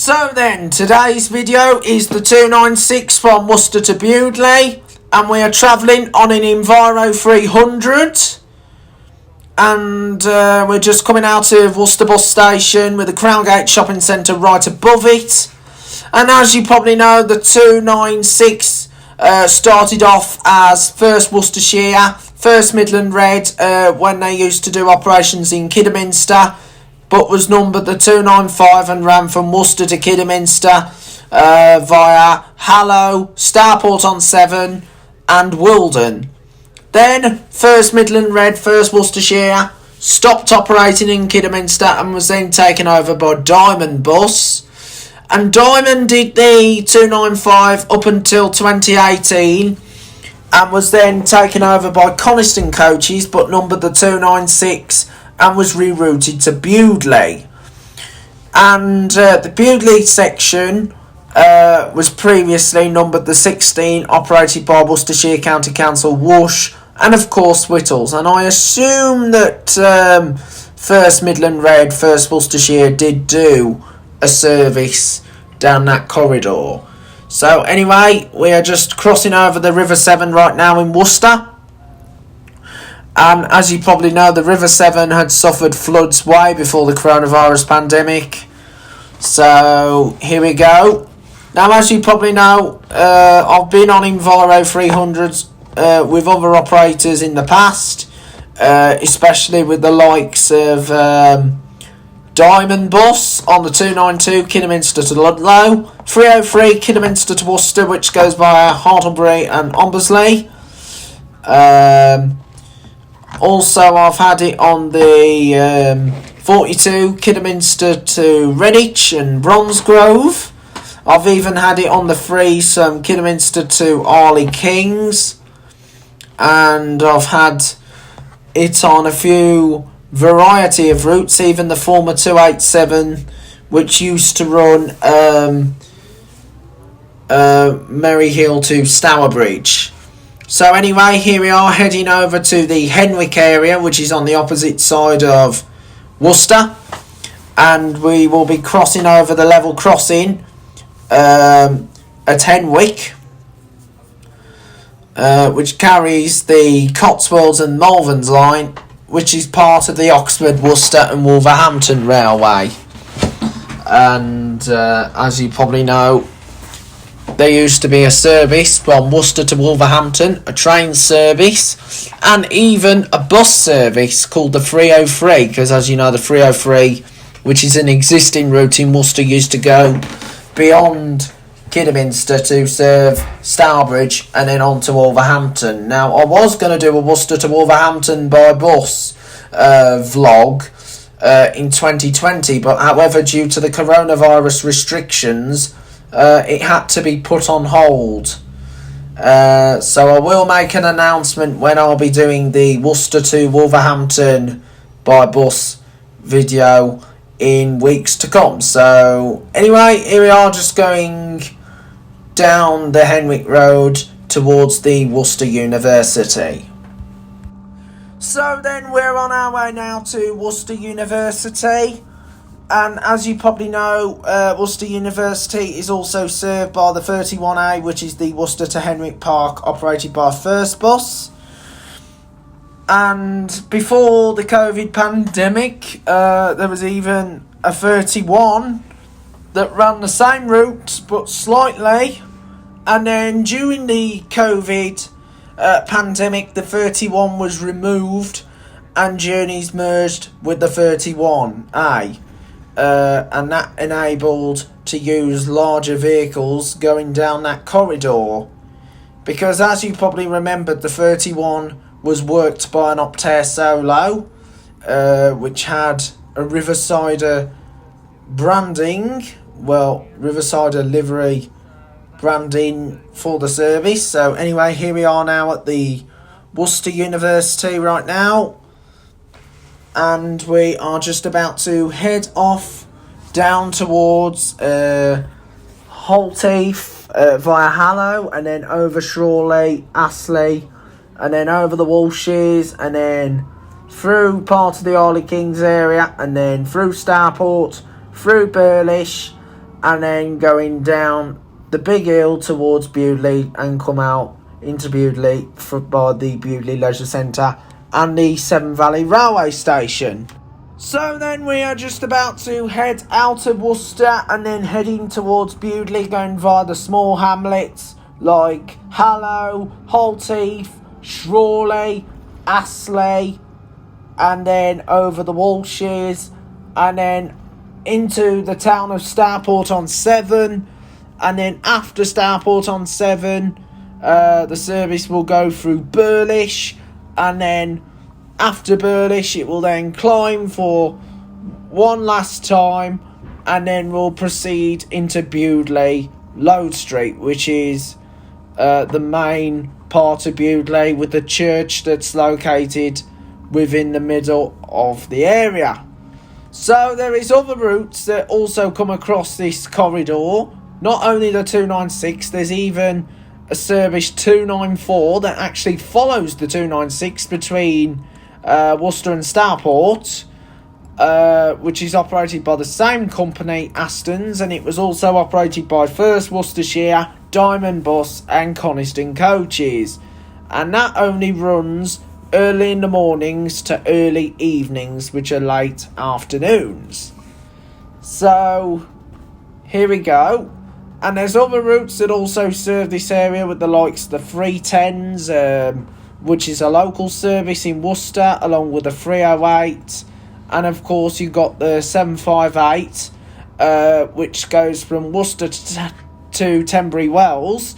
So then, today's video is the 296 from Worcester to Bewdley, and we are travelling on an Enviro 300, and we're just coming out of Worcester bus station with the Crown Gate shopping centre right above it. And as you probably know, the 296 started off as First Worcestershire, First Midland Red when they used to do operations in Kidderminster, but was numbered the 295 and ran from Worcester to Kidderminster via Hallow, Stourport on 7 and Wilden. Then First Midland Red, First Worcestershire stopped operating in Kidderminster and was then taken over by Diamond Bus. And Diamond did the 295 up until 2018 and was then taken over by Coniston Coaches, but numbered the 296 and was rerouted to Bewdley. And the Bewdley section was previously numbered the 16, operated by Worcestershire County Council, Woosh, and of course Whittles. And I assume that First Midland Red, First Worcestershire did do a service down that corridor. So anyway, we are just crossing over the River Severn right now in Worcester. And as you probably know, the River Severn had suffered floods way before the coronavirus pandemic. So here we go. Now, as you probably know, I've been on Enviro 300s with other operators in the past, especially with the likes of Diamond Bus on the 292 Kidderminster to Ludlow, 303 Kidderminster to Worcester, which goes via Hartlebury and Ombersley. Also, I've had it on the 42 Kidderminster to Redditch and Bromsgrove. I've even had it on the 3 Kidderminster to Arley Kings. And I've had it on a few variety of routes, even the former 287, which used to run Maryhill to Stourbridge. So anyway, here we are heading over to the Henwick area, which is on the opposite side of Worcester, and we will be crossing over the level crossing at Henwick, which carries the Cotswolds and Malverns line, which is part of the Oxford, Worcester and Wolverhampton Railway. And as you probably know, there used to be a service from Worcester to Wolverhampton, a train service, and even a bus service called the 303, because as you know, the 303, which is an existing route in Worcester, used to go beyond Kidderminster to serve Stourbridge and then on to Wolverhampton. Now, I was going to do a Worcester to Wolverhampton by bus vlog in 2020, but however, due to the coronavirus restrictions, it had to be put on hold. So I will make an announcement when I'll be doing the Worcester to Wolverhampton by bus video in weeks to come. So anyway, here we are, just going down the Henwick Road towards the Worcester University. So then we're on our way now to Worcester University. And as you probably know, Worcester University is also served by the 31A, which is the Worcester to Henwick Park, operated by First Bus. And before the COVID pandemic, there was even a 31 that ran the same route, but slightly. And then during the COVID pandemic, the 31 was removed and journeys merged with the 31A. And that enabled to use larger vehicles going down that corridor, because as you probably remembered, the 31 was worked by an Optare Solo, which had a Riversider branding, Riversider livery branding for the service. So anyway, here we are now at the Worcester University right now, and we are just about to head off down towards Holt, Heath via Hallow, and then over Shrawley, Astley, and then over the Walshes, and then through part of the Arley Kings area, and then through Stourport, through Burlish, and then going down the big hill towards Bewdley and come out into Bewdley by the Bewdley Leisure Centre and the Severn Valley Railway Station. So then we are just about to head out of Worcester and then heading towards Bewdley, going via the small hamlets like Hallow, Holt, Heath, Shrawley, Astley, and then over the Walshes, and then into the town of Stourport on Severn, and then after Stourport on Severn, the service will go through Burlish, and then after Burlish it will then climb for one last time, and then we'll proceed into Bewdley Lode Street, which is the main part of Bewdley, with the church that's located within the middle of the area. So there is other routes that also come across this corridor. Not only the 296, there's even a service 294 that actually follows the 296 between Worcester and Stourport, which is operated by the same company, Aston's, and it was also operated by First Worcestershire, Diamond Bus and Coniston Coaches, and that only runs early in the mornings to early evenings, which are late afternoons. So here we go. And there's other routes that also serve this area, with the likes of the 310s, which is a local service in Worcester, along with the 308, and of course you've got the 758, which goes from Worcester to Tenbury Wells,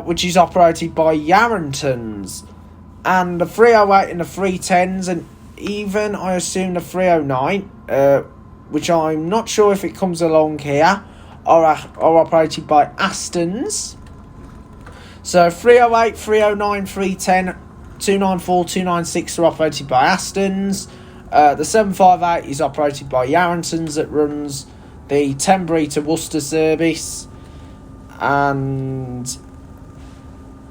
which is operated by Yarringtons. And the 308 and the 310s, and even I assume the 309, which I'm not sure if it comes along here, are operated by Aston's. So 308, 309, 310, 294, 296 are operated by Aston's. The 758 is operated by Yarringtons, that runs the Tenbury to Worcester service. And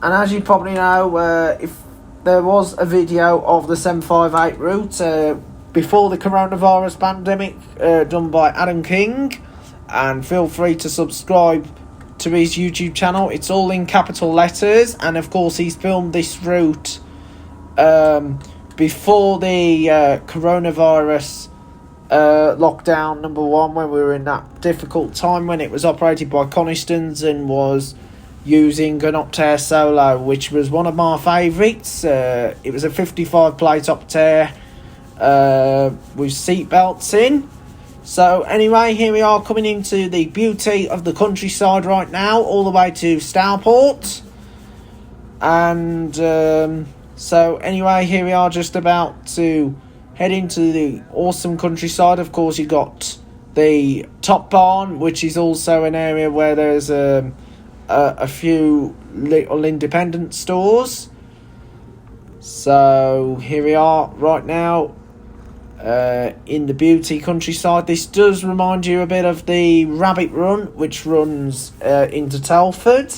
as you probably know, if there was a video of the 758 route before the coronavirus pandemic, done by Adam King, and feel free to subscribe to his YouTube channel. It's all in capital letters, and of course he's filmed this route before the coronavirus lockdown number 1, when we were in that difficult time when it was operated by Coniston's and was using an Optare Solo, which was one of my favourites. It was a 55 plate Optare with seat belts in. So anyway, here we are coming into the beauty of the countryside right now, all the way to Stourport. And so anyway, here we are just about to head into the awesome countryside. Of course, you've got the Top Barn, which is also an area where there's a few little independent stores. So here we are right now in the beauty countryside. This does remind you a bit of the Rabbit Run, which runs into Telford.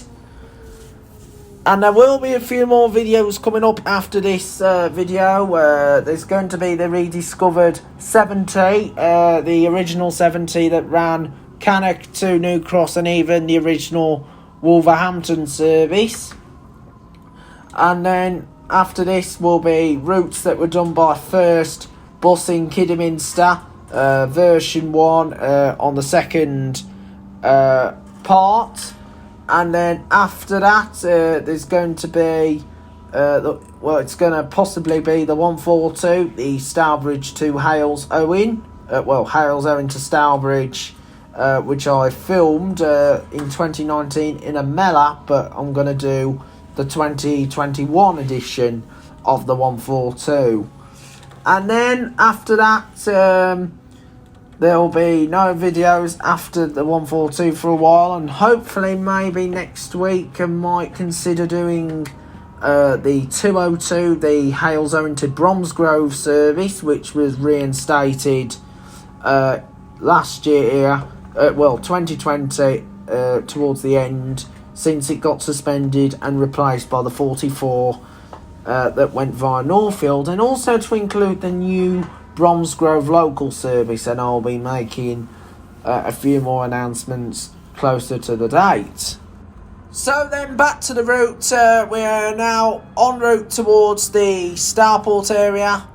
And there will be a few more videos coming up after this video. There's going to be the rediscovered 70, the original 70 that ran Cannock to New Cross, and even the original Wolverhampton service. And then after this will be routes that were done by First Bus in Kidderminster, version 1 on the second part. And then after that, there's going to be, it's going to possibly be the 142, the Stourbridge to Hales Owen. Hales Owen to Stourbridge, which I filmed in 2019 in a Mella, but I'm going to do the 2021 edition of the 142. And then after that, there'll be no videos after the 142 for a while, and hopefully maybe next week I might consider doing the 202, the Hales Owen to Bromsgrove service, which was reinstated last year, 2020, towards the end, since it got suspended and replaced by the 44 that went via Northfield, and also to include the new Bromsgrove local service, and I'll be making a few more announcements closer to the date. So then back to the route. We are now en route towards the Stourport area,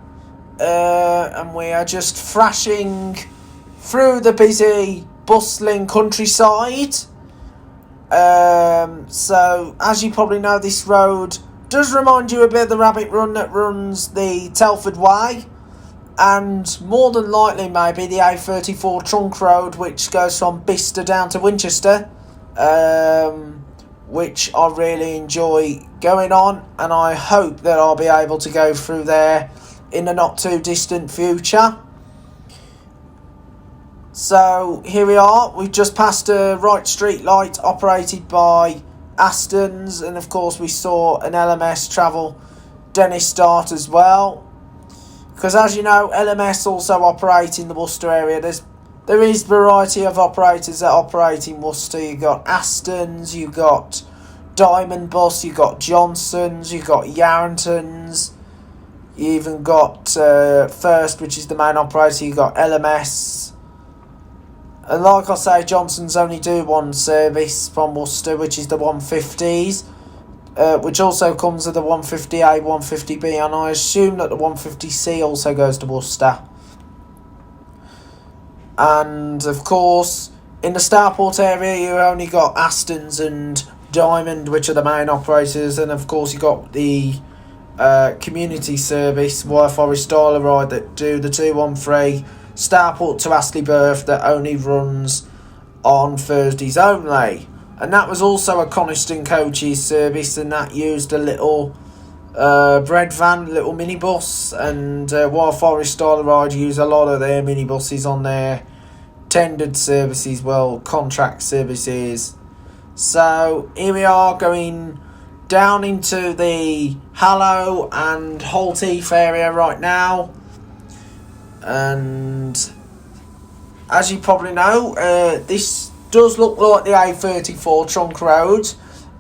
and we are just thrashing through the busy, bustling countryside. So as you probably know, this road does remind you a bit of the rabbit run that runs the Telford Way, and more than likely maybe the A34 trunk road, which goes from Bicester down to Winchester, which I really enjoy going on, and I hope that I'll be able to go through there in the not too distant future. So here we are, we've just passed a right street light operated by Aston's, and of course we saw an LMS travel Dennis Dart as well, because as you know, LMS also operate in the Worcester area. There is variety of operators that operate in Worcester. You've got Aston's, you've got Diamond Bus, you've got Johnson's, you've got Yarrington's, you even got First, which is the main operator, you've got LMS. And like I say, Johnson's only do one service from Worcester, which is the 150s, which also comes with the 150A, 150B, and I assume that the 150C also goes to Worcester. And of course, in the Stourport area, you only got Aston's and Diamond, which are the main operators, and of course you got the community service, Wire Forest Dial Ride, that do the 213 Stourport to Astley-Burth, that only runs on Thursdays only. And that was also a Coniston Coaches service, and that used a little bread van, little minibus, and Wire Forest Dial Ride use a lot of their minibuses on their tendered services, well, contract services. So here we are going down into the Hallow and Holt Heath area right now, and as you probably know, this does look like the A34 trunk road,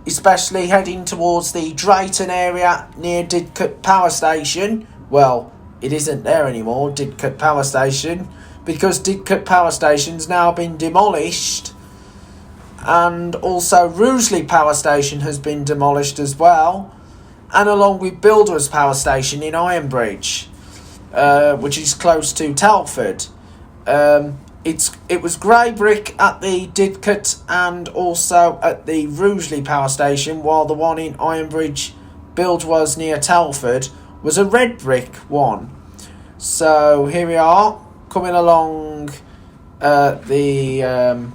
especially heading towards the Drayton area near Didcot Power Station. Well, it isn't there anymore, Didcot Power Station, because Didcot Power Station's now been demolished, and also Rugeley Power Station has been demolished as well, and along with Builders Power Station in Ironbridge, which is close to Telford. It was grey brick at the Didcot and also at the Rugeley Power Station, while the one in Ironbridge build was near Telford was a red brick one. So here we are, coming along the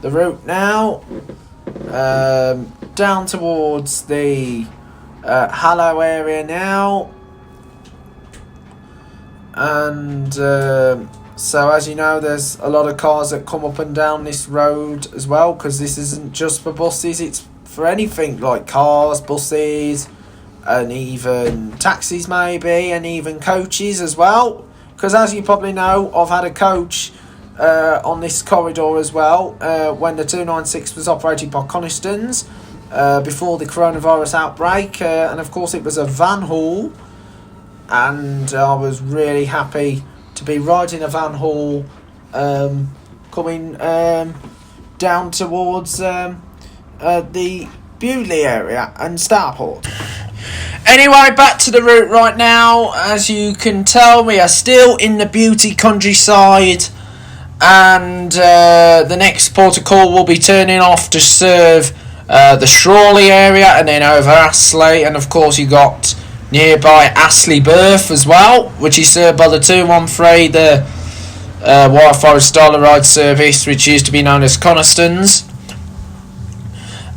route now, down towards the Hallow area now, and so as you know, there's a lot of cars that come up and down this road as well, because this isn't just for buses, it's for anything like cars, buses, and even taxis maybe, and even coaches as well, because as you probably know, I've had a coach on this corridor as well, when the 296 was operated by Coniston's before the coronavirus outbreak, and of course it was a van haul, and I was really happy to be riding a van haul coming down towards the Bewdley area and Stourport. Anyway, back to the route right now. As you can tell, we are still in the beauty countryside, and the next port of call will be turning off to serve the Shrawley area, and then over Astley, and of course you got nearby Astley-Burth as well, which is served by the 213, the Wire Forest Dial Ride service, which used to be known as Coniston's.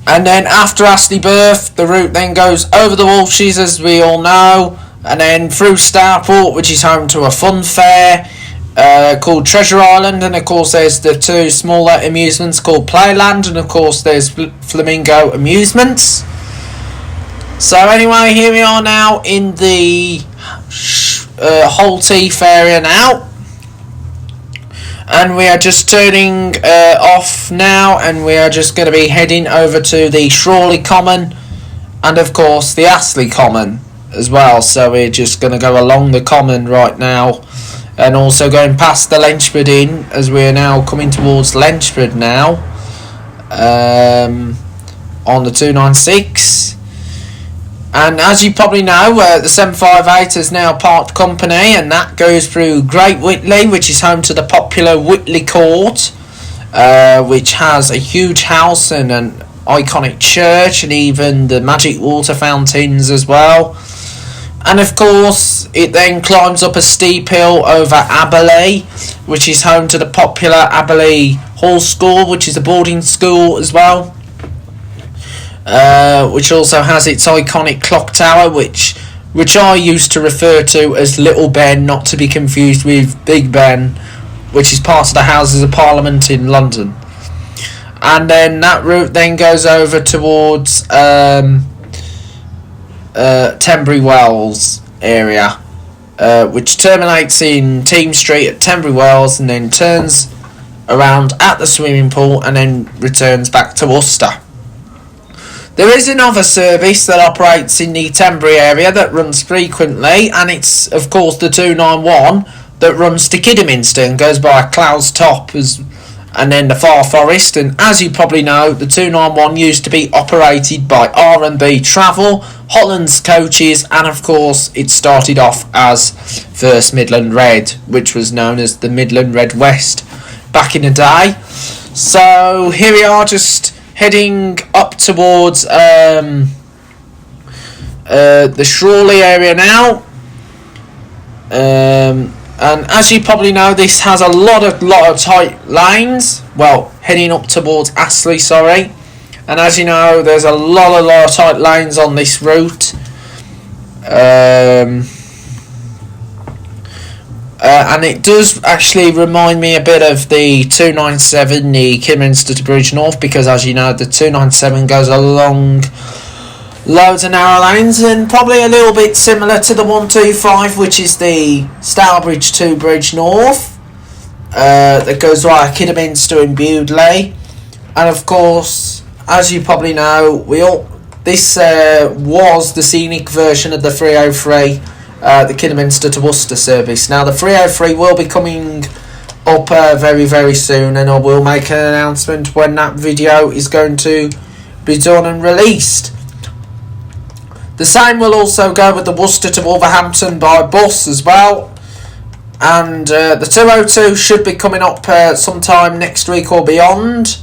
And then after Astley-Burth, the route then goes over the Walshes, as we all know, and then through Stourport, which is home to a fun fair called Treasure Island, and of course there's the two smaller amusements called Playland, and of course there's Flamingo Amusements. So anyway, here we are now in the Holt Heath area now, and we are just turning off now, and we are just going to be heading over to the Shrawley Common and of course the Astley Common. as well. So we're just going to go along the common right now, and also going past the Lenchford Inn, as we're now coming towards Lenchford now, on the 296. And as you probably know, the 758 has now parked company, and that goes through Great Whitley, which is home to the popular Whitley Court, which has a huge house and an iconic church, and even the magic water fountains as well. And of course, it then climbs up a steep hill over Aberley, which is home to the popular Aberley Hall School, which is a boarding school as well. Which also has its iconic clock tower, which I used to refer to as Little Ben, not to be confused with Big Ben, which is part of the Houses of Parliament in London. And then that route then goes over towards Tenbury Wells area, which terminates in Thames Street at Tenbury Wells, and then turns around at the swimming pool and then returns back to Worcester. There is another service that operates in the Tenbury area that runs frequently, and it's of course the 291 that runs to Kidderminster and goes by Clouds Top and then the Far Forest. And as you probably know, the 291 used to be operated by R&B Travel, Holland's Coaches, and of course it started off as First Midland Red, which was known as the Midland Red West back in the day. So here we are, just heading up towards the Shrawley area now, and as you probably know, this has a lot of tight lanes. Well, heading up towards Astley, sorry, and as you know, there's a lot of tight lanes on this route. And it does actually remind me a bit of the 297, the Kidderminster to Bridge North, because as you know, the 297 goes along loads of narrow lanes, and probably a little bit similar to the 125, which is the Stourbridge to Bridge North, that goes via Kidderminster and Bewdley. And of course, as you probably know, this was the scenic version of the 303, the Kidderminster to Worcester service. Now the 303 will be coming up very, very soon, and I will make an announcement when that video is going to be done and released. The same will also go with the Worcester to Wolverhampton by bus as well. And the 202 should be coming up sometime next week or beyond.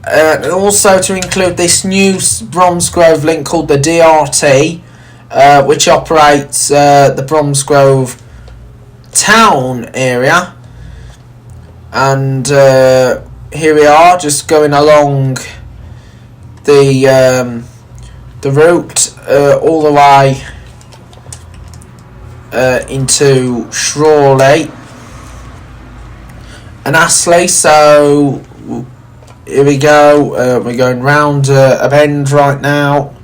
And also to include this new Bromsgrove link called the DRT, which operates the Bromsgrove town area. And here we are, just going along the route all the way into Shrawley and Astley. So here we go, we're going round a bend right now.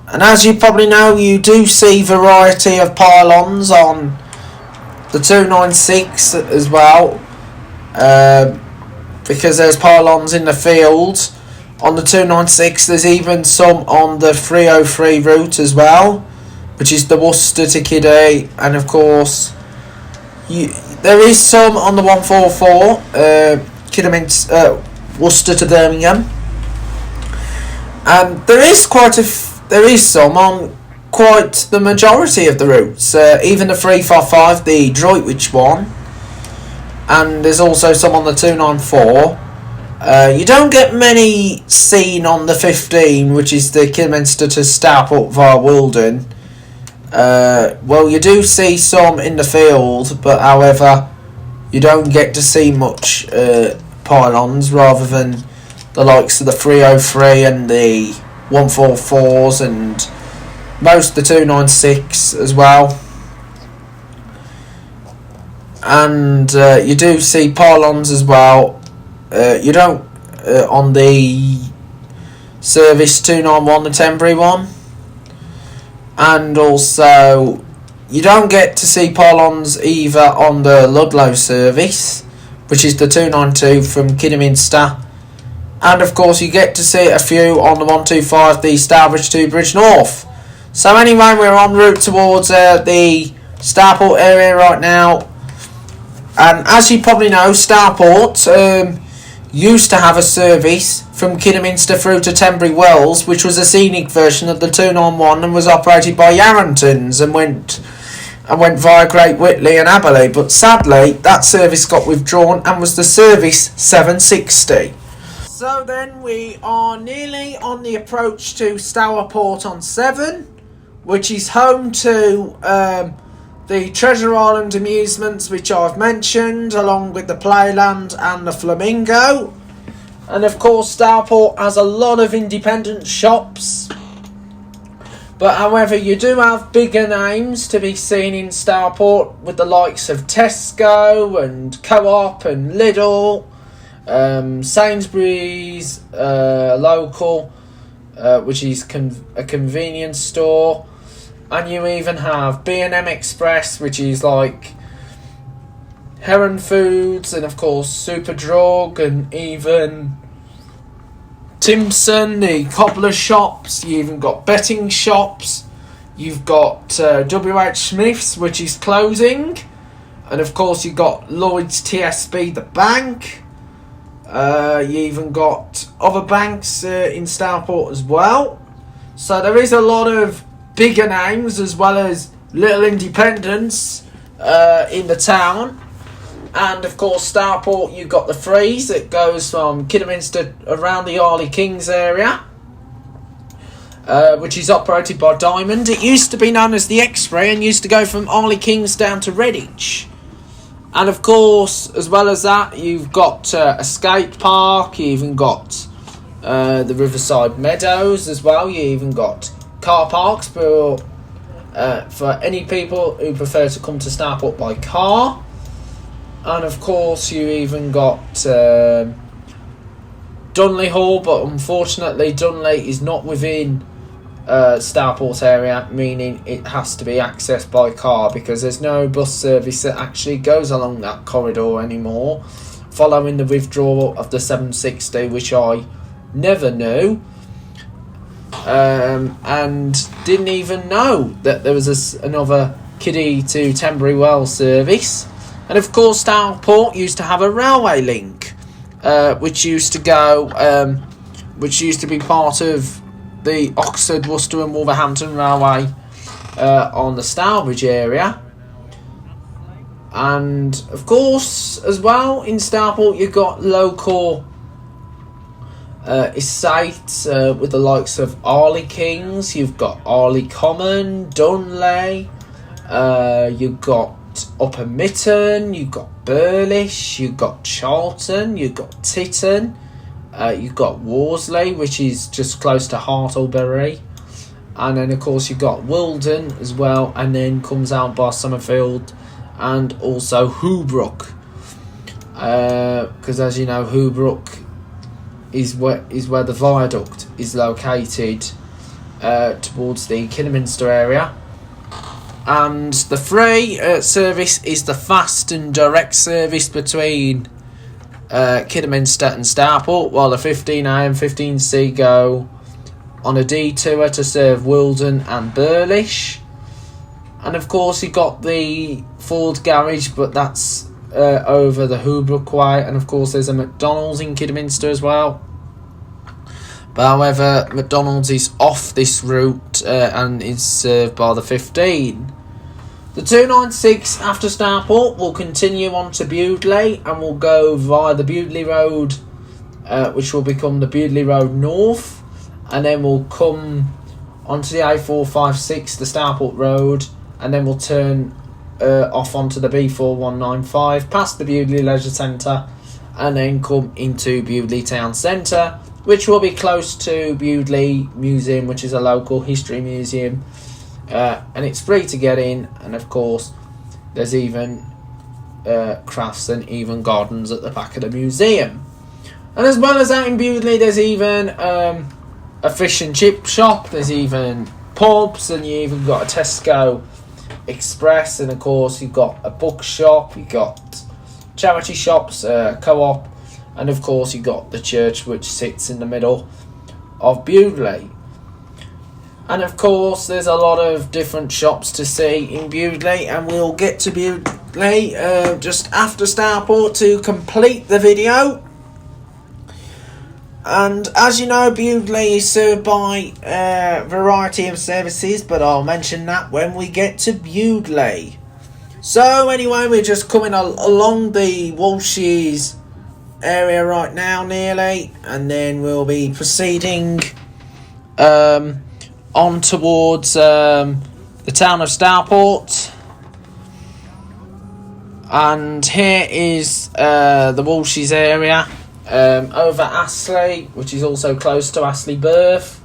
And as you probably know, you do see variety of pylons on the 296 as well, because there's pylons in the field on the 296. There's even some on the 303 route as well, which is the Worcester to Kidday, and of course there is some on the 144 Worcester to Birmingham, and there is some on quite the majority of the routes, even the 355, the Droitwich one, and there's also some on the 294. You don't get many seen on the 15, which is the Kidderminster to Stourport via Wilden. Well, you do see some in the field, but however, you don't get to see much pylons, rather than the likes of the 303 and the 144s and most of the 296 as well. And you do see pylons as well. You don't on the service 291, the Tenbury one, and also you don't get to see pylons either on the Ludlow service, which is the 292 from Kidderminster, and of course you get to see a few on the 125, the Stourbridge to Bridge North. So anyway, we're en route towards the Stourport area right now. And as you probably know, Stourport used to have a service from Kidderminster through to Tenbury Wells, which was a scenic version of the 291 and was operated by Yarringtons and went via Great Whitley and Aberley. But sadly, that service got withdrawn and was the Service 760. So then we are nearly on the approach to Stourport on 7, which is home to the Treasure Island amusements, which I've mentioned, along with the Playland and the Flamingo. And of course, Stourport has a lot of independent shops. But however, you do have bigger names to be seen in Stourport, with the likes of Tesco and Co-op and Lidl, Sainsbury's, local, which is a convenience store. And you even have B&M Express, which is like Heron Foods, and of course Superdrug, and even Timpson, the cobbler shops. You even got betting shops. You've got WH Smith's, which is closing, and of course you've got Lloyd's TSB, the bank. You even got other banks in Stourport as well. So there is a lot of bigger names as well as little independents in the town. And of course, Stourport, you've got the Freeze that goes from Kidderminster around the Harley Kings area, which is operated by Diamond. It used to be known as the X-Ray and used to go from Harley Kings down to Redditch. And of course, as well as that, you've got a skate park. You even got the Riverside Meadows as well. You even got car parks for any people who prefer to come to Stourport by car. And of course you even got Dunley Hall, but unfortunately Dunley is not within Stourport area, meaning it has to be accessed by car because there's no bus service that actually goes along that corridor anymore, following the withdrawal of the 760, which I never knew. And didn't even know that there was another Kiddie to Tenbury Wells service. And of course, Stourport used to have a railway link, which used to be part of the Oxford, Worcester and Wolverhampton Railway on the Stourbridge area. And of course, as well, in Stourport, you've got local estates with the likes of Harley Kings. You've got Harley Common, Dunley, you've got Upper Mitton, you've got Burlish, you've got Charlton, you've got Titton, you've got Worsley, which is just close to Hartlebury, and then of course you've got Wilden as well, and then comes out by Summerfield and also Hoobrook, because as you know, Hoobrook is where the viaduct is located towards the Kidderminster area. And the free service is the fast and direct service between Kidderminster and Stourport, while the 15A and 15C go on a detour to serve Wilden and Burlish. And of course you've got the Ford garage, but that's over the Hoobrook way. And of course there's a McDonald's in Kidderminster as well. But however, McDonald's is off this route and is served by the 15. The 296 after Stourport will continue on to Bewdley and will go via the Bewdley Road, which will become the Bewdley Road North, and then we'll come onto the A456, the Stourport Road, and then we'll turn off onto the B4195 past the Bewdley Leisure Centre, and then come into Bewdley Town Centre, which will be close to Bewdley Museum, which is a local history museum. And it's free to get in, and of course there's even crafts and even gardens at the back of the museum. And as well as that, in Bewdley there's even a fish and chip shop, there's even pubs, and you even got a Tesco Express, and of course you've got a bookshop, you've got charity shops, Co-op, and of course you've got the church which sits in the middle of Bewdley. And of course, there's a lot of different shops to see in Bewdley, and we'll get to Bewdley just after Stourport to complete the video. And as you know, Bewdley is served by a variety of services, but I'll mention that when we get to Bewdley. So anyway, we're just coming along the Walshes area right now, nearly, and then we'll be proceeding on towards the town of Stourport. And here is the Walshes area, over Astley, which is also close to Astley Birth.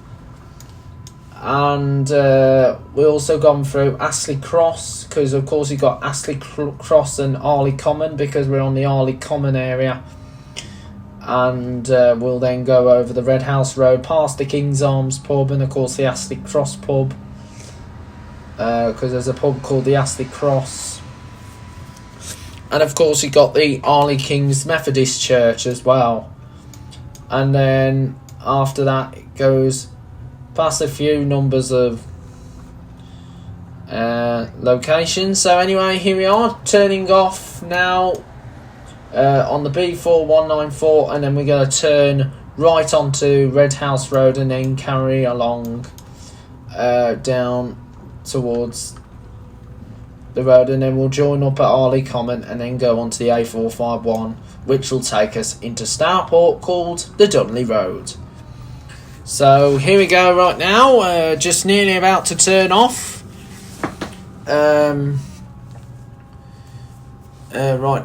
And we also gone through Astley Cross, because of course you got Astley Cross and Arley Common, because we're on the Arley Common area. And we'll then go over the Red House Road past the King's Arms pub, and of course the Astley Cross pub, because there's a pub called the Astley Cross. And of course you got the Arley King's Methodist Church as well. And then after that it goes past a few numbers of locations. So anyway, here we are, turning off now on the B4194, and then we're going to turn right onto Red House Road and then carry along down towards the road, and then we'll join up at Arley Common and then go onto the A451, which will take us into Stourport, called the Dudley Road. So here we go right now, just nearly about to turn off right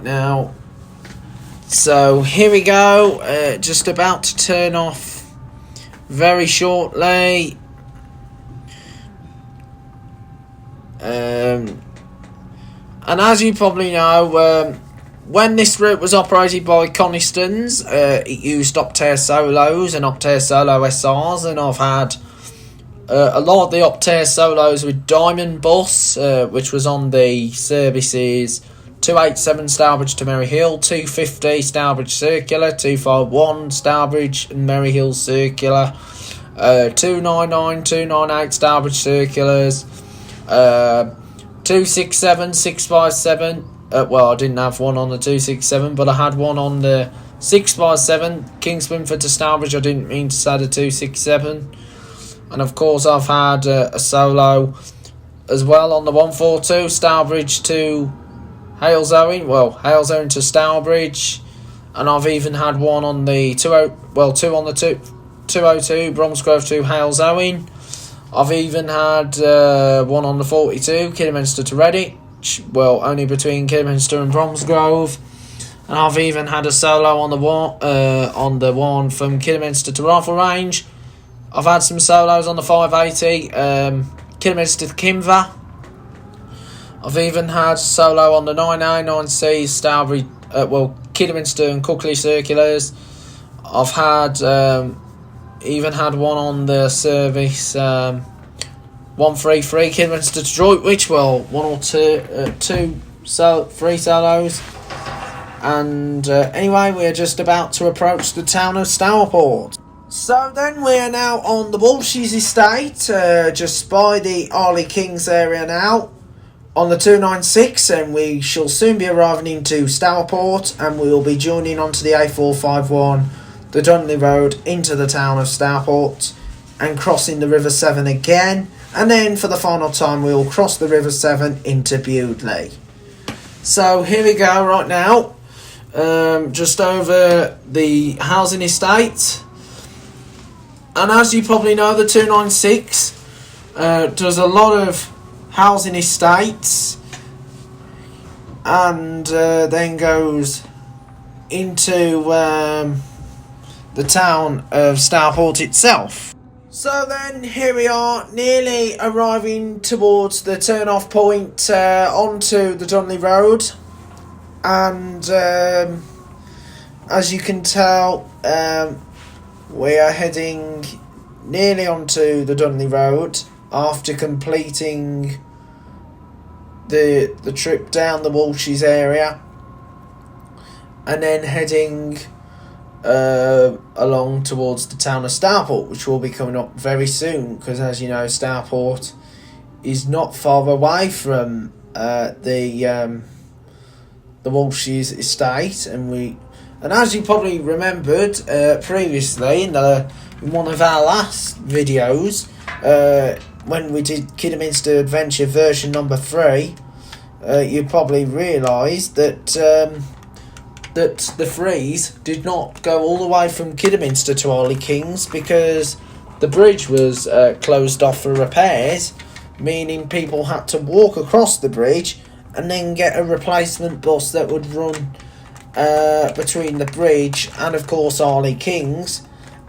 now. So here we go, just about to turn off very shortly. And as you probably know, when this route was operated by Conistons, it used Optare Solos and Optare Solo SRs, and I've had a lot of the Optare Solos with Diamond Bus, which was on the services 287 Stourbridge to Merry Hill, 250 Stourbridge Circular, 251 Stourbridge and Merry Hill Circular, 299, 298 Stourbridge Circulars, 267, 657. Well, I didn't have one on the 267, but I had one on the 657 Kings Winford to Stourbridge. I didn't mean to say the 267. And of course, I've had a solo as well on the 142 Stourbridge to Halesowen. Well, Halesowen to Stourbridge. And I've even had one on the 2 on the 202 Bromsgrove to Halesowen. I've even had one on the 42 Kidderminster to Redditch. Well, only between Kidderminster and Bromsgrove. And I've even had a solo on the one from Kidderminster to Rifle Range. I've had some solos on the 580 Kidderminster to Kimver. I've even had solo on the 9A9C Stourbridge, Kidderminster and Cookley Circulars. I've had even had one on the service 133 Kidderminster to Droitwich. Well, one or two, three solos. And anyway, we're just about to approach the town of Stourport. So then we are now on the Walshes estate, just by the Arley Kings area now, on the 296, and we shall soon be arriving into Stourport, and we will be joining onto the A451, the Dudley Road, into the town of Stourport, and crossing the River Severn again, and then for the final time we will cross the River Severn into Bewdley. So here we go right now, just over the housing estate. And as you probably know, the 296 does a lot of housing estates, and then goes into the town of Stourport itself. So then here we are, nearly arriving towards the turn-off point onto the Dudley Road, and as you can tell, we are heading nearly onto the Dudley Road after completing the trip down the Walshes area, and then heading along towards the town of Stourport, which will be coming up very soon, because as you know, Stourport is not far away from the Walsh's estate, and as you probably remembered previously in one of our last videos, when we did Kidderminster Adventure version number 3, you probably realised that the freeze did not go all the way from Kidderminster to Harley Kings, because the bridge was closed off for repairs, meaning people had to walk across the bridge and then get a replacement bus that would run between the bridge and of course Harley Kings,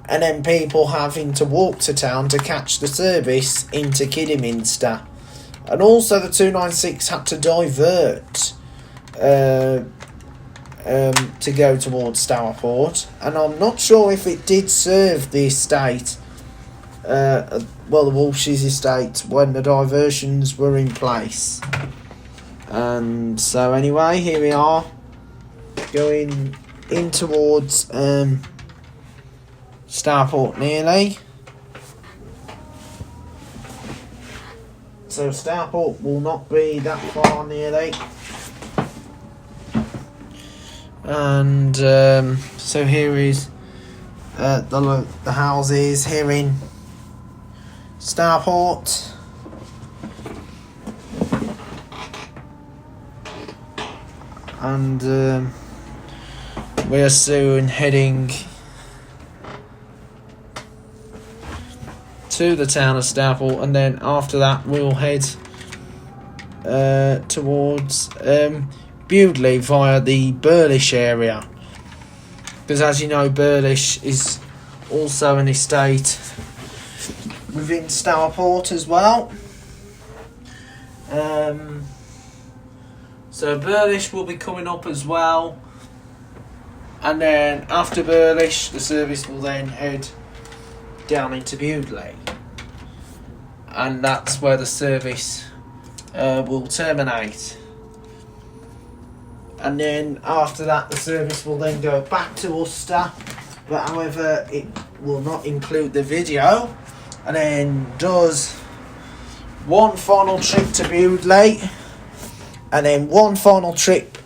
and then people having to walk to town to catch the service into Kidderminster. And also the 296 had to divert to go towards Stourport, and I'm not sure if it did serve the estate, the Walsh's estate, when the diversions were in place. And so anyway, here we are going in towards Stourport nearly. So Stourport will not be that far nearly. And so here is the houses here in Stourport. And we are soon heading to the town of Stourport, and then after that we'll head towards Bewdley via the Burlish area, because as you know, Burlish is also an estate within Stourport as well. So Burlish will be coming up as well, and then after Burlish the service will then head down into Bewdley, and that's where the service will terminate. And then after that the service will then go back to Worcester, but however it will not include the video, and then does one final trip to Bewdley, and then one final trip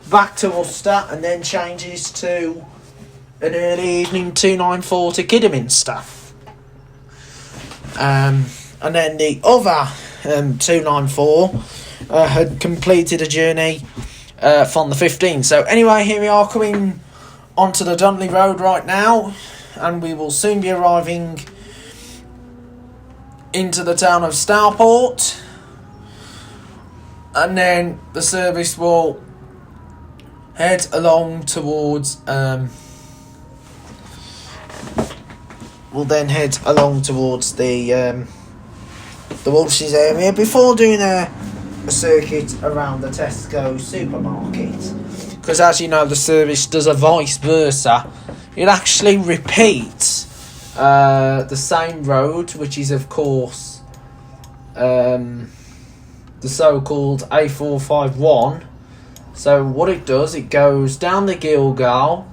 back to Worcester, and then changes to an early evening 294 to Kidderminster. And then the other 294 had completed a journey from the 15th. So anyway, here we are coming onto the Dudley Road right now, and we will soon be arriving into the town of Stourport, and then the service will head along towards the Walsh's area before doing a circuit around the Tesco supermarket, because as you know, the service does a vice versa. It actually repeats the same road, which is of course the so-called A451. So what it does, it goes down the Gilgal,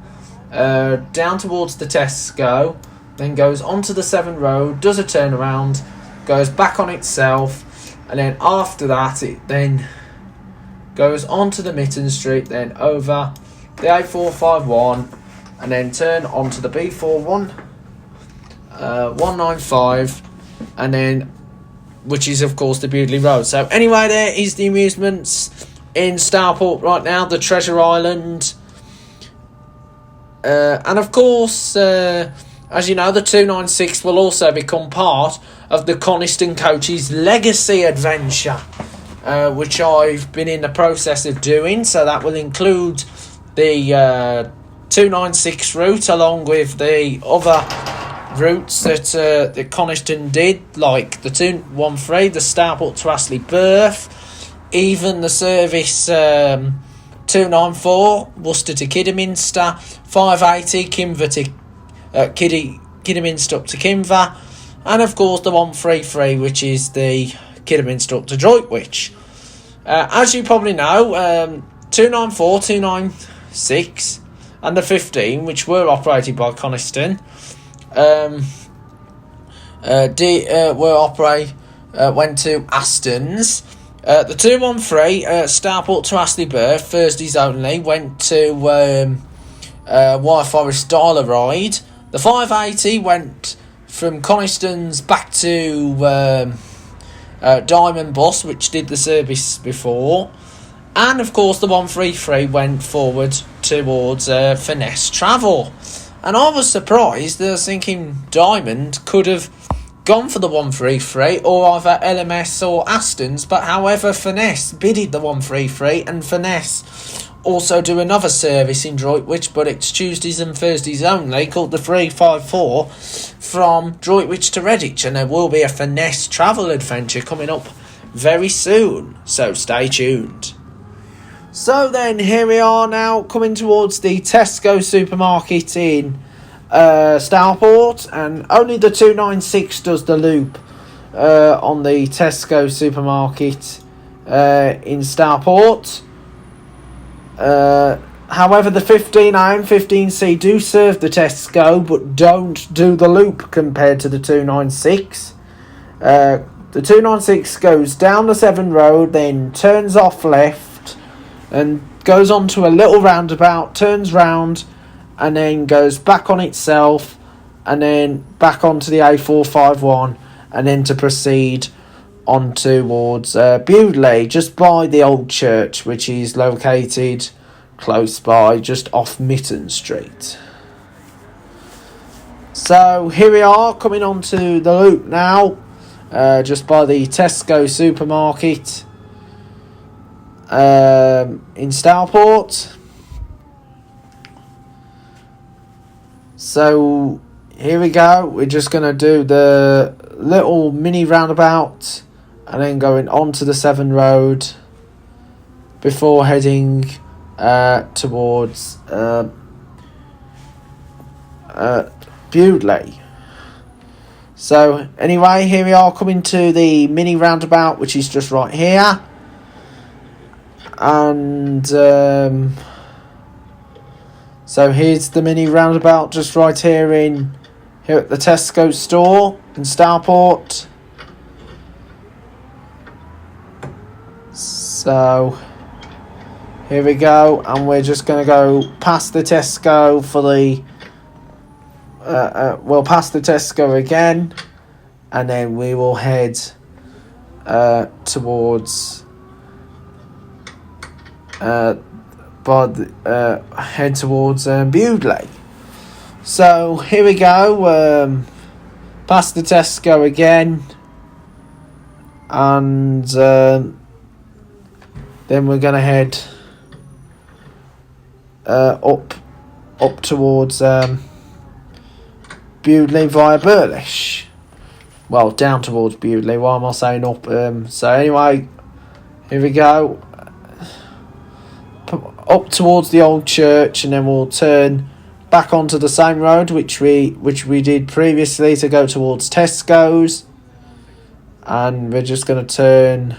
down towards the Tesco, then goes onto the 7 Road, does a turnaround, goes back on itself, and then after that it then goes onto the Mitten Street, then over the A451, and then turn onto the B41 195, and then which is of course the Bewdley Road. So anyway, there is the amusements in Stourport right now, the Treasure Island, and of course as you know, the 296 will also become part of the Coniston Coaches Legacy Adventure, which I've been in the process of doing. So that will include the 296 route along with the other routes that Coniston did, like the 213, the Stourport to Astley Birth, even the service 294 Worcester to Kidderminster, 580 Kimver to Kidderminster up to Kimver, and of course the 133, which is the Kidderminster up to Droitwich. As you probably know, 294, 296 and the 15, which were operated by Coniston, went to Aston's. The 213, Stourport to Astley Birth, Thursdays only, went to Wire Forest Dialer Ride. The 580 went from Coniston's back to Diamond Bus, which did the service before. And of course the 133 went forward towards Finesse Travel. And I was surprised. I was thinking Diamond could have gone for the 133 or either LMS or Aston's, but however Finesse bidded the 133, and Finesse also do another service in Droitwich, but it's Tuesdays and Thursdays only, called the 354 from Droitwich to Redditch, and there will be a Finesse travel adventure coming up very soon, so stay tuned. So then, here we are now coming towards the Tesco supermarket in Stourport, and only the 296 does the loop on the Tesco supermarket in Stourport. However, the 15A and 15C do serve the Tesco, but don't do the loop compared to the 296. The 296 goes down the Severn Road, then turns off left and goes on to a little roundabout, turns round, and then goes back on itself, and then back onto the A451, and then to proceed on towards Bewdley, just by the old church, which is located close by, just off Mitten Street. So here we are, coming onto the loop now, just by the Tesco supermarket in Stourport. So here we go, we're just going to do the little mini roundabout and then going onto the Severn Road before heading towards Bewdley. So anyway, here we are coming to the mini roundabout, which is just right here, and so here's the mini roundabout just right here at the Tesco store in Stourport. So here we go, and we're just going to go past the Tesco for the past the Tesco again, and then we will head towards Bewdley. So here we go, past the Tesco again, and then we're going to head up towards Bewdley via Burlish. Well, down towards Bewdley. Why am I saying up? So anyway, here we go. Up towards the old church, and then we'll turn back onto the same road which we did previously to go towards Tesco's, and we're just going to turn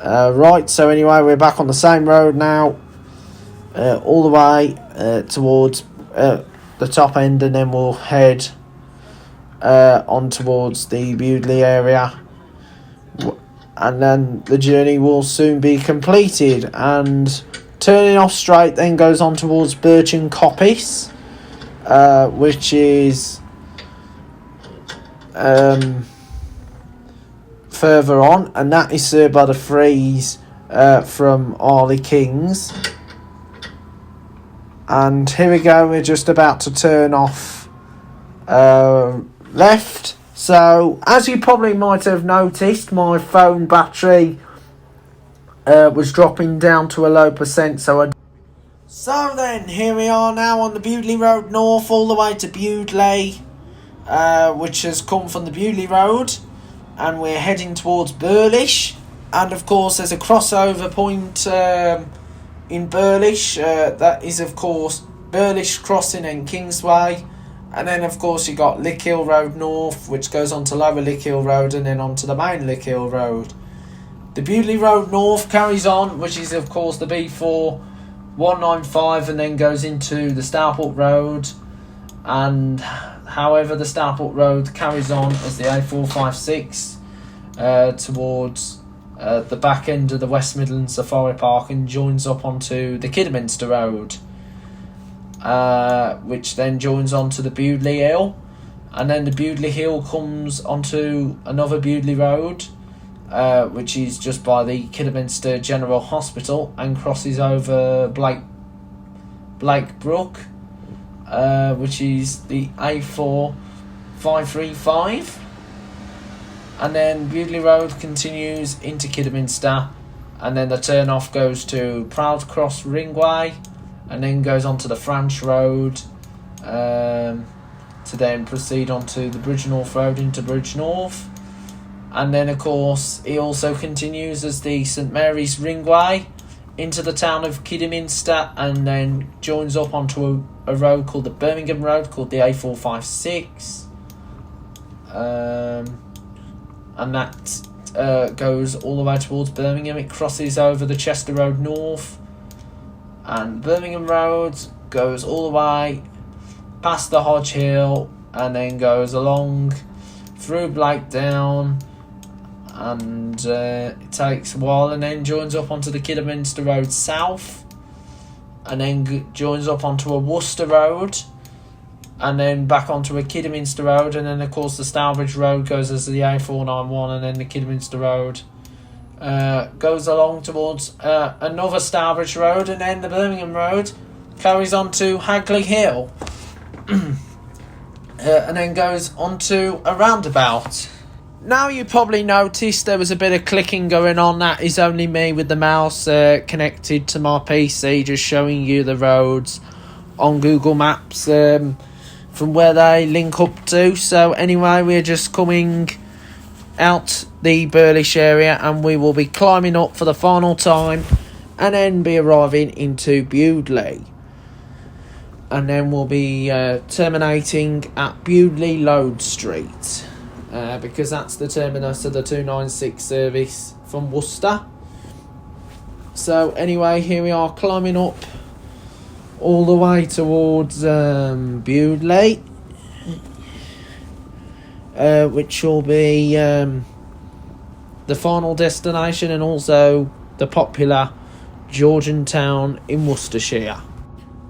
right. So anyway, we're back on the same road now, all the way towards the top end, and then we'll head on towards the Bewdley area, and then the journey will soon be completed. And turning off straight then goes on towards Birch Coppice, which is further on, and that is served by the Freeze from Arley Kings. And here we go, we're just about to turn off left. So as you probably might have noticed, my phone battery was dropping down to a low percent, so then here we are now on the Bewdley Road North all the way to Bewdley, which has come from the Bewdley Road, and we're heading towards Burlish. And of course there's a crossover point in Burlish, that is of course Burlish Crossing and Kingsway, and then of course you got Lickhill Road North, which goes on to Lower Lickhill Road and then on to the main Lickhill Road. The Bewdley Road North carries on, which is of course the B4 195 and then goes into the Stourport Road, and however the Stourport Road carries on as the A456 towards the back end of the West Midlands Safari Park and joins up onto the Kidderminster Road, which then joins onto the Bewdley Hill, and then the Bewdley Hill comes onto another Bewdley Road, which is just by the Kidderminster General Hospital, and crosses over Blake Brook, which is the A4535, and then Bewdley Road continues into Kidderminster, and then the turn off goes to Proud Cross Ringway, and then goes onto the Franch Road, to then proceed onto the Bridgenorth Road into Bridgenorth. And then, of course, it also continues as the St Mary's Ringway into the town of Kidderminster, and then joins up onto a road called the Birmingham Road, called the A456. And that goes all the way towards Birmingham. It crosses over the Chester Road North, and Birmingham Road goes all the way past the Hodge Hill, and then goes along through Blakedown, and it takes a while, and then joins up onto the Kidderminster Road South, and then joins up onto a Worcester Road, and then back onto a Kidderminster Road, and then of course the Stourbridge Road goes as the A491, and then the Kidderminster Road goes along towards another Stourbridge Road, and then the Birmingham Road carries on to Hagley Hill, and then goes onto a roundabout. Now you probably noticed there was a bit of clicking going on. That is only me with the mouse connected to my PC, just showing you the roads on Google Maps from where they link up to. So anyway, we're just coming out the Burlish area, and we will be climbing up for the final time, and then be arriving into Bewdley. And then we'll be terminating at Bewdley Load Street, because that's the terminus of the 296 service from Worcester. So anyway, here we are climbing up all the way towards Bewdley, which will be the final destination, and also the popular Georgian town in Worcestershire.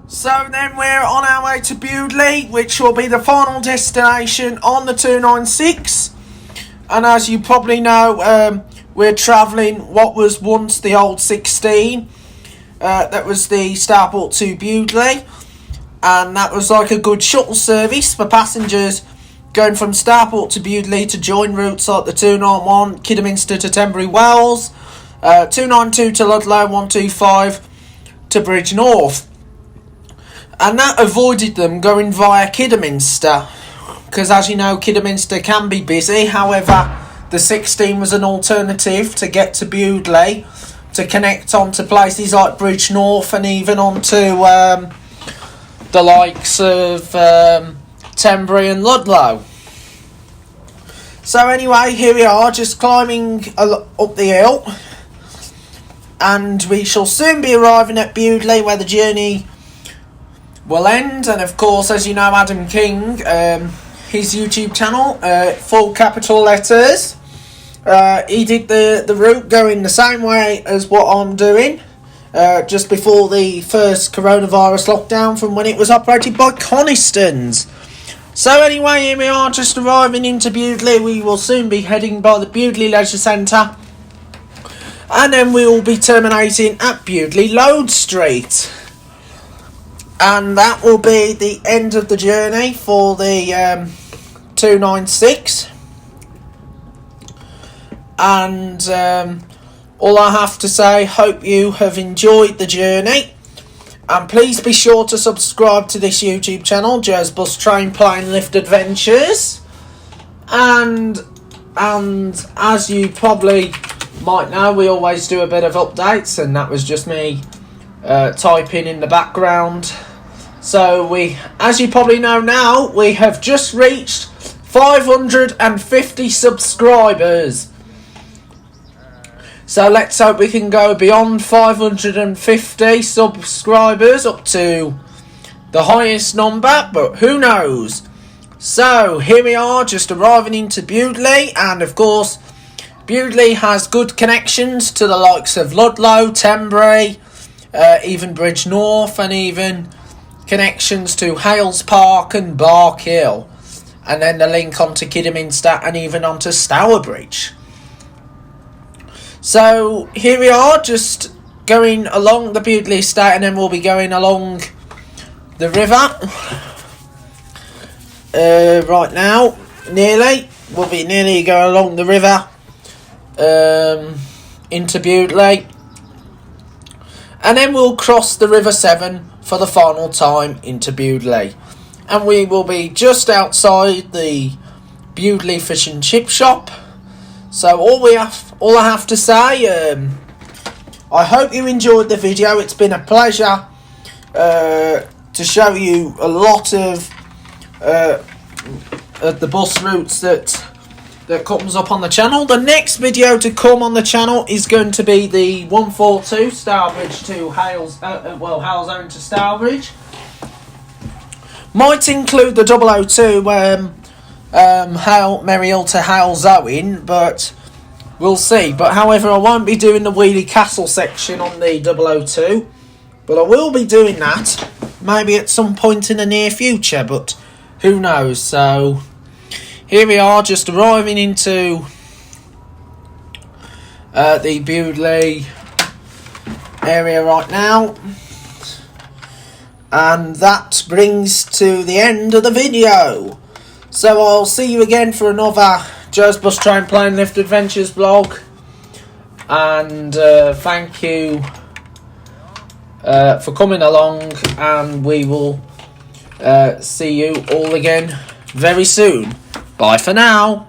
So then we're on our way to Bewdley, which will be the final destination on the 296. And as you probably know, we're travelling what was once the old 16. That was the Stourport to Bewdley. And that was like a good shuttle service for passengers going from Stourport to Bewdley to join routes like the 291, Kidderminster to Tenbury Wells, 292 to Ludlow, 125 to Bridgenorth. And that avoided them going via Kidderminster, because as you know, Kidderminster can be busy. However, the 16 was an alternative to get to Bewdley, to connect onto places like Bridgenorth, and even onto the likes of Tenbury and Ludlow. So anyway, here we are, just climbing up the hill, and we shall soon be arriving at Bewdley, where the journey will end. And of course, as you know, Adam King, his YouTube channel, full capital letters, he did the route going the same way as what I'm doing, just before the first coronavirus lockdown, from when it was operated by Conistons. So anyway, here we are, just arriving into Bewdley. We will soon be heading by the Bewdley Leisure Centre, and then we will be terminating at Bewdley Load Street. And that will be the end of the journey for the 296. And all I have to say, hope you have enjoyed the journey. And please be sure to subscribe to this YouTube channel, Joe's Bus Train Plane Lift Adventures. And as you probably might know, we always do a bit of updates, and that was just me typing in the background. So as you probably know now, we have just reached 550 subscribers. So let's hope we can go beyond 550 subscribers up to the highest number, but who knows. So here we are, just arriving into Bewdley, and of course Bewdley has good connections to the likes of Ludlow, Tenbury, even Bridge North, and even connections to Hales Park and Bark Hill, and then the link onto Kidderminster and even onto Stourbridge. So here we are, just going along the Bewdley estate, and then we'll be going along the river. Right now, we'll be nearly going along the river into Bewdley, and then we'll cross the River Severn for the final time into Bewdley, and we will be just outside the Bewdley Fish and Chip Shop. So all I have to say, I hope you enjoyed the video. It's been a pleasure to show you a lot of the bus routes that comes up on the channel. The next video to come on the channel is going to be the 142 Stourbridge to Hales, Hallow to Stourbridge. Might include the 002 Merrill to Hales Owen, but we'll see. But however, I won't be doing the Wheely Castle section on the 002, but I will be doing that maybe at some point in the near future, but who knows. So here we are, just arriving into the Bewdley area right now, and that brings to the end of the video. So I'll see you again for another Joe's Bus Train Plane Lift Adventures vlog, and thank you for coming along, and we will see you all again very soon. Bye for now.